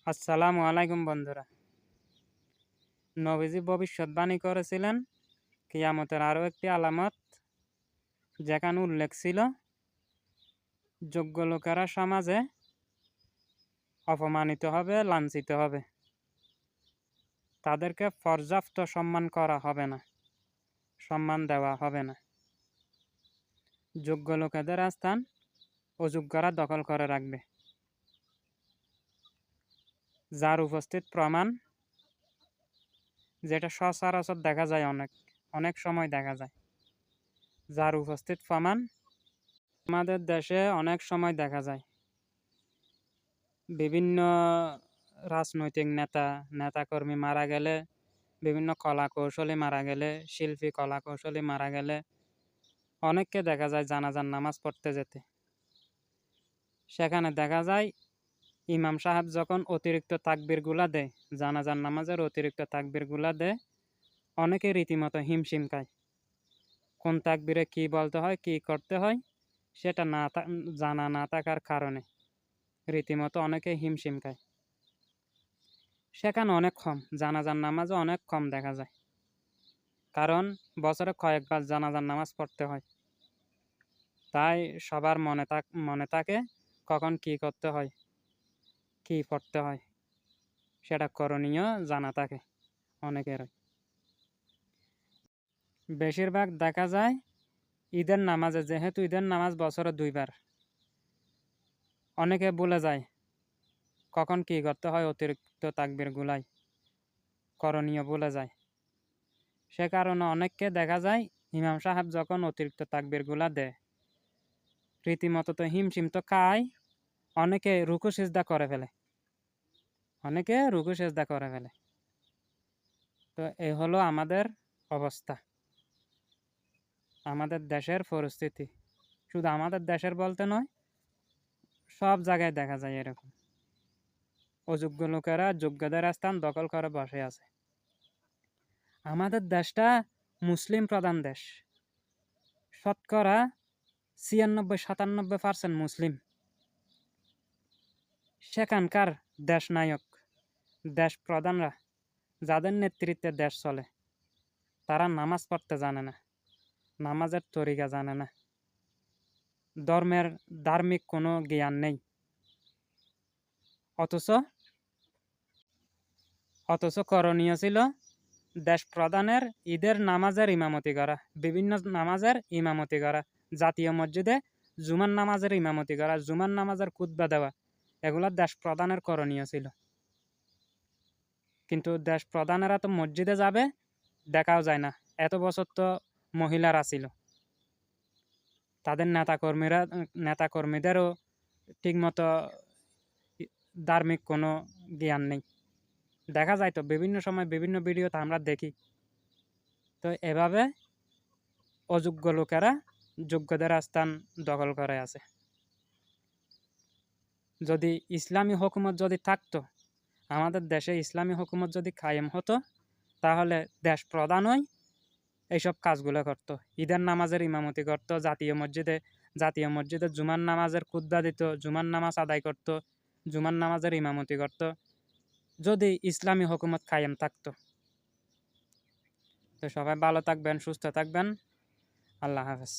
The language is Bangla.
আসসালামু আলাইকুম বন্ধুরা। নবীজি ভবিষ্যৎবাণী করেছিলেন কিয়ামতের আরও একটি আলামত, যেখানে উল্লেখ ছিল যোগ্য লোকেরা সমাজে অপমানিত হবে, লাঞ্ছিত হবে, তাদেরকে পর্যাপ্ত সম্মান করা হবে না, সম্মান দেওয়া হবে না। যোগ্য লোকেদের স্থান অযোগ্যরা দখল করে রাখবে, যার উপস্থিত প্রমাণ, যেটা সচরাচর দেখা যায়, অনেক সময় দেখা যায়, যার উপস্থিত প্রমাণ আমাদের দেশে অনেক সময় দেখা যায়। বিভিন্ন রাজনৈতিক নেতাকর্মী মারা গেলে, বিভিন্ন কলা কৌশলী মারা গেলে, শিল্পী কলা কৌশলী মারা গেলে অনেককে দেখা যায় জানাজার নামাজ পড়তে যেতে। সেখানে দেখা যায় ইমাম সাহেব যখন অতিরিক্ত তাকবীরগুলা দেয়, জানাজার নামাজের অতিরিক্ত তাকবীরগুলা দেয়, অনেকে রীতিমতো হিমশিম খায়। কোন তাকবীরে কি বলতে হয়, কি করতে হয় সেটা জানা না থাকার কারণে রীতিমতো অনেকে হিমশিম খায়। সেখানে অনেক কম, জানাজার নামাজও অনেক কম দেখা যায়, কারণ বছরে কয়েকবার জানাজার নামাজ পড়তে হয়। তাই সবার মনে থাকে কখন কি করতে হয়, কি পড়তে হয়, সেটা করণীয় জানা থাকে অনেকেরই। বেশিরভাগ দেখা যায় ঈদের নামাজে, যেহেতু ঈদের নামাজ বছরে 2বার, অনেকে ভুলে যায় কখন কি করতে হয়, অতিরিক্ত তাকবীরগুলাই করণীয় ভুলে যায়। সে কারণে অনেককে দেখা যায় ইমাম সাহেব যখন অতিরিক্ত তাকবীরগুলা দেয়, রীতিমতো তো হিমশিম তো খায়, অনেকে রুকু সিজদা করে ফেলে, তো এই হলো আমাদের অবস্থা, আমাদের দেশের পরিস্থিতি। শুধু আমাদের দেশের বলতে নয়, সব জায়গায় দেখা যায় এরকম। অযোগ্য লোকেরা যোগ্যদের স্থান দখল করে বসে আছে। আমাদের দেশটা মুসলিম প্রধান দেশ, শতকরা 96-97% মুসলিম। সেখানকার দেশ নায়ক, দেশ প্রধানরা, যাদের নেতৃত্বে দেশ চলে, তারা নামাজ পড়তে জানে না, নামাজের তরিকা জানে না, ধার্মিক কোনো জ্ঞান নেই। অথচ করণীয় ছিল দেশ প্রধানের ঈদের নামাজের ইমামতি করা, বিভিন্ন নামাজের ইমামতি করা, জাতীয় মসজিদে জুমার নামাজের ইমামতি করা, জুমার নামাজের খুতবা দেওয়া, এগুলো দেশ প্রধানের করণীয় ছিল। কিন্তু দেশ প্রধানেরা তো মসজিদে যাবে দেখাও যায় না। এত বছর তো মহিলারা ছিল, তাদের নেতাকর্মীদেরও ঠিকমতো ধার্মিক কোনো জ্ঞান নেই। দেখা যায় তো বিভিন্ন সময় বিভিন্ন ভিডিওতে আমরা দেখি। তো এভাবে অযোগ্য লোকেরা যোগ্যদের স্থান দখল করে আছে। যদি ইসলামী হুকুমত যদি থাকতো, আমাদের দেশে ইসলামী হুকুমত যদি কায়েম হতো, তাহলে দেশ প্রধানই এইসব কাজগুলো করত। ঈদের নামাজের ইমামতি করত, জাতীয় মসজিদে জুমার নামাজের খুতবা দিত, জুমার নামাজ আদায় করত, জুমার নামাজের ইমামতি করত, যদি ইসলামী হুকুমত কায়েম থাকতো। তো সবাই ভালো থাকবেন, সুস্থ থাকবেন। আল্লাহ হাফেজ।